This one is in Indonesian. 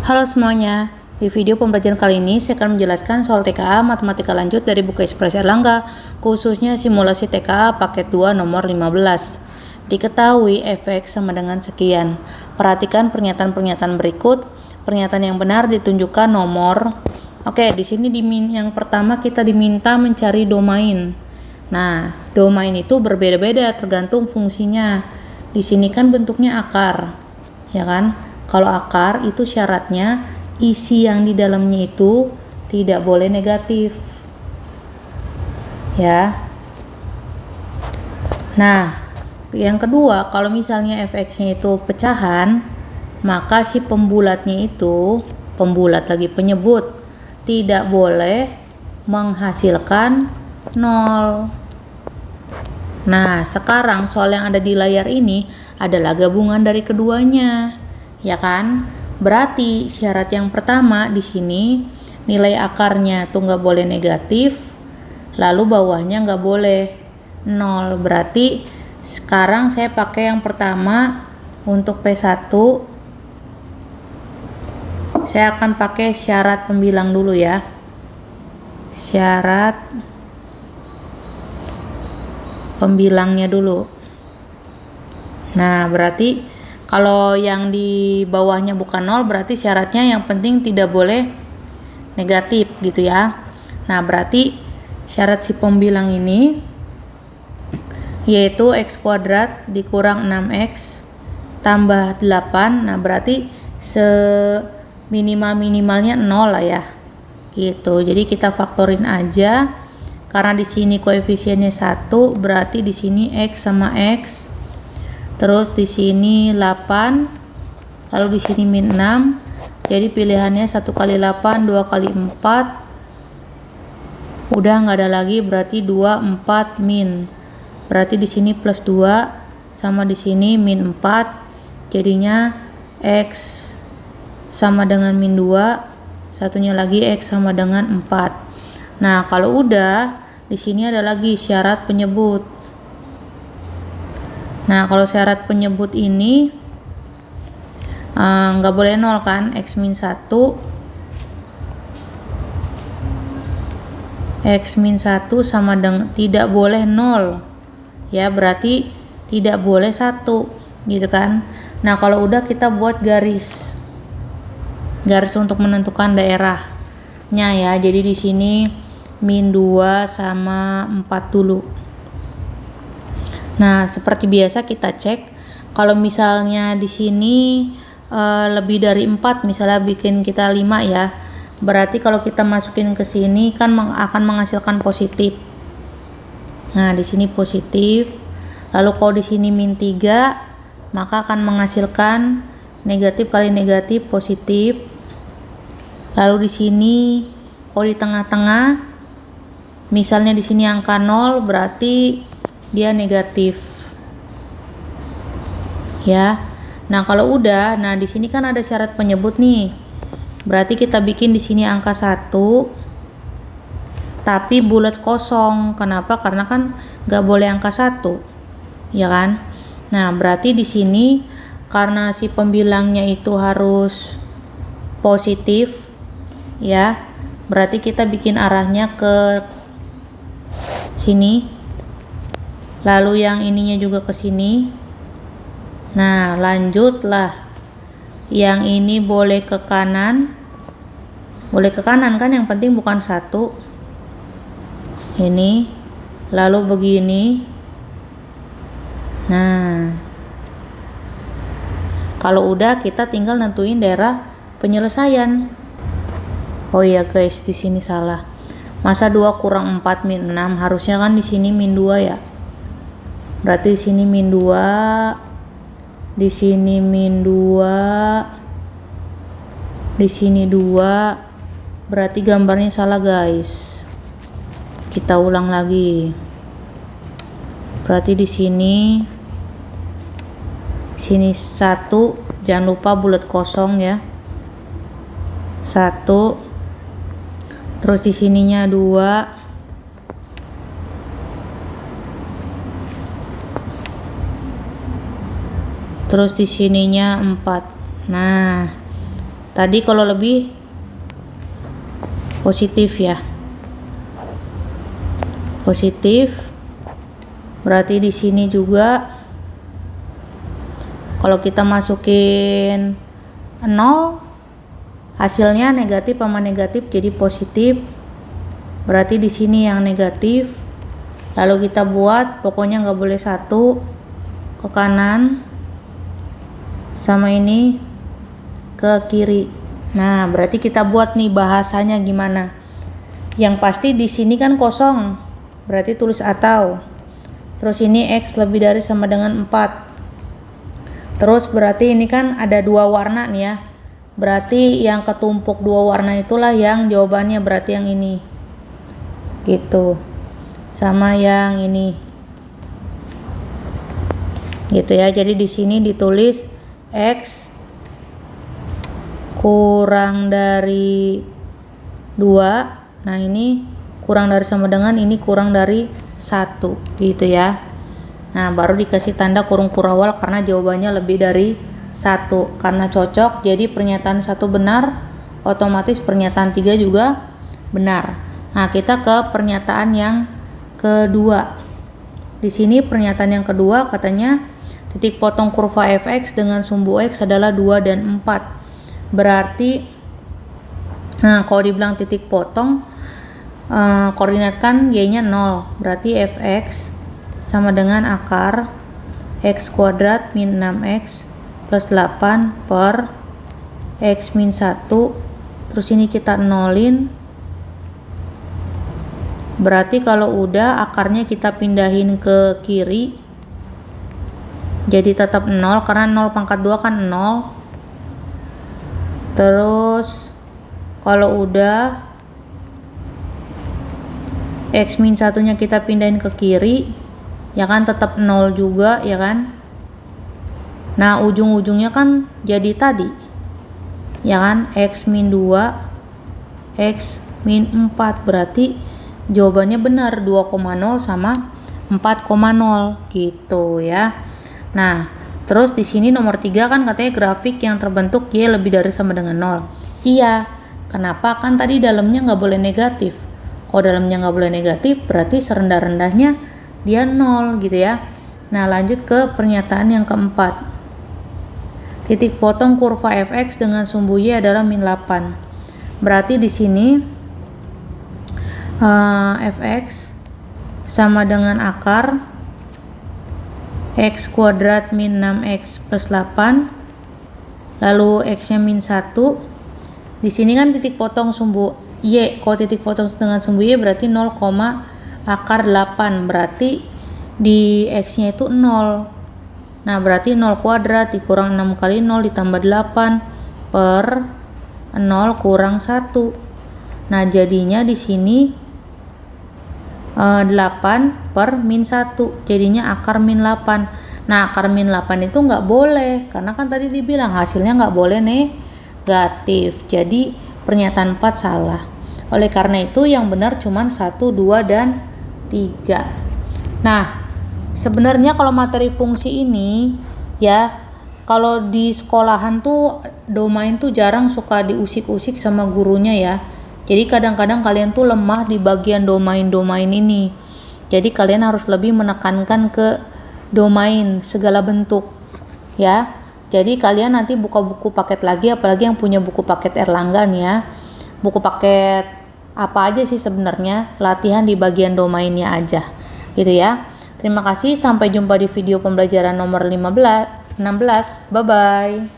Halo semuanya, di video pembelajaran kali ini saya akan menjelaskan soal TKA Matematika Lanjut dari buku Ekspresi Erlangga, khususnya simulasi TKA paket 2 nomor 15. Diketahui Fx sama dengan sekian. Perhatikan pernyataan-pernyataan berikut. Pernyataan yang benar ditunjukkan nomor. Oke, di sini yang pertama kita diminta mencari domain. Nah, domain itu berbeda-beda tergantung fungsinya. Di sini kan bentuknya akar, ya kan? Kalau akar itu syaratnya isi yang di dalamnya itu tidak boleh negatif, ya. Nah, yang kedua, kalau misalnya fx-nya itu pecahan, maka si pembulatnya itu, pembulat lagi penyebut, tidak boleh menghasilkan 0. Nah, sekarang soal yang ada di layar ini adalah gabungan dari keduanya, ya kan? Berarti syarat yang pertama di sini nilai akarnya tuh nggak boleh negatif, lalu bawahnya nggak boleh 0. Berarti sekarang saya pakai yang pertama. Untuk P1 saya akan pakai syarat pembilang dulu ya. Syarat pembilangnya dulu. Nah, berarti kalau yang di bawahnya bukan 0, berarti syaratnya yang penting tidak boleh negatif gitu ya. Nah, berarti syarat si pembilang ini yaitu x kuadrat dikurang 6x tambah 8. Nah, berarti seminimal-minimalnya 0 lah ya. Gitu. Jadi kita faktorin aja. Karena di sini koefisiennya 1, berarti di sini x sama x. Terus di sini 8, lalu di sini min 6. Jadi pilihannya 1 kali 8, 2 kali 4. Udah nggak ada lagi, berarti 2, 4, min. Berarti di sini plus 2 sama di sini min 4. Jadinya x sama dengan min 2, satunya lagi x sama dengan 4. Nah, kalau udah, di sini ada lagi syarat penyebut. Nah, kalau syarat penyebut ini nggak boleh 0 kan, x min 1 sama dengan tidak boleh 0 ya, berarti tidak boleh 1 gitu kan. Nah, kalau udah kita buat garis untuk menentukan daerahnya ya. Jadi di sini min 2 sama 4 dulu. Nah, seperti biasa kita cek. Kalau misalnya di sini lebih dari 4, misalnya bikin kita 5 ya. Berarti kalau kita masukin ke sini kan akan menghasilkan positif. Nah, di sini positif. Lalu kalau di sini min 3, maka akan menghasilkan negatif kali negatif positif. Lalu di sini kalau di tengah-tengah, misalnya di sini angka 0, berarti dia negatif. Ya. Nah, kalau udah, nah di sini kan ada syarat penyebut nih. Berarti kita bikin di sini angka 1 tapi bulat kosong. Kenapa? Karena kan nggak boleh angka 1. Ya kan? Nah, berarti di sini karena si pembilangnya itu harus positif ya. Berarti kita bikin arahnya ke sini. Lalu yang ininya juga ke sini. Nah, lanjutlah. Yang ini boleh ke kanan. Boleh ke kanan kan, yang penting bukan 1. Ini. Lalu begini. Nah. Kalau udah, kita tinggal nentuin daerah penyelesaian. Oh iya guys, di sini salah. Masa 2 kurang 4 min 6, harusnya kan di sini min 2 ya. Berarti di sini min 2, di sini min 2, di sini 2. Berarti gambarnya salah guys. Kita ulang lagi. Berarti di sini 1, jangan lupa bulat kosong ya. 1. Terus di sininya 2. Terus di sininya 4. Nah, Tadi kalau lebih positif ya. Positif. Berarti di sini juga kalau kita masukin 0, hasilnya negatif sama negatif jadi positif. Berarti di sini yang negatif. Lalu kita buat, pokoknya nggak boleh 1 ke kanan, sama ini ke kiri. Nah, berarti kita buat nih bahasanya gimana. Yang pasti di sini kan kosong, berarti tulis atau. Terus ini X lebih dari sama dengan 4. Terus berarti ini kan ada 2 warna nih ya. Berarti yang ketumpuk 2 warna itulah yang jawabannya, berarti yang ini. Gitu. Sama yang ini. Gitu ya. Jadi di sini ditulis X kurang dari 2. Nah, ini kurang dari sama dengan ini kurang dari 1 gitu ya. Nah, baru dikasih tanda kurung kurawal karena jawabannya lebih dari 1. Karena cocok, jadi pernyataan 1 benar, otomatis pernyataan 3 juga benar. Nah, kita ke pernyataan yang kedua. Di sini pernyataan yang kedua katanya titik potong kurva fx dengan sumbu x adalah 2 dan 4. Berarti kalau dibilang titik potong, koordinat kan y-nya 0. Berarti fx sama dengan akar x kuadrat min 6x plus 8 per x min 1. Terus ini kita nolin. Berarti kalau udah akarnya kita pindahin ke kiri. Jadi tetap 0 karena 0 pangkat 2 kan 0. Terus kalau udah x min 1 nya kita pindahin ke kiri, ya kan tetap 0 juga ya kan. Nah, ujung-ujungnya kan jadi tadi ya kan, x min 2 x min 4. Berarti jawabannya benar 2,0 sama 4,0 gitu ya. Nah, terus di sini nomor 3 kan katanya grafik yang terbentuk y lebih dari sama dengan 0. Iya, kenapa? Kan tadi dalamnya nggak boleh negatif. Kalau dalamnya nggak boleh negatif, berarti serendah-rendahnya dia 0 gitu ya. Nah, lanjut ke pernyataan yang keempat. Titik potong kurva fx dengan sumbu y adalah min 8. Berarti di sini fx sama dengan akar x kuadrat min 6x plus 8, lalu x nya min 1. Di sini kan titik potong sumbu y, kalau titik potong dengan sumbu y berarti 0, akar 8, berarti di x nya itu 0. Nah, berarti 0 kuadrat dikurang 6 kali 0 ditambah 8 per 0 kurang 1. Nah, jadinya di sini 8 per min 1, jadinya akar min 8. Nah, akar min 8 itu nggak boleh, karena kan tadi dibilang hasilnya nggak boleh negatif. Jadi pernyataan 4 salah. Oleh karena itu yang benar cuma 1, 2, dan 3. Nah, sebenarnya kalau materi fungsi ini ya, kalau di sekolahan tuh domain tuh jarang suka diusik-usik sama gurunya ya. Jadi kadang-kadang kalian tuh lemah di bagian domain-domain ini. Jadi kalian harus lebih menekankan ke domain segala bentuk ya. Jadi kalian nanti buka buku paket lagi, apalagi yang punya buku paket Erlangga nih ya. Buku paket apa aja sih sebenarnya, latihan di bagian domainnya aja gitu ya. Terima kasih, sampai jumpa di video pembelajaran nomor 16. Bye bye.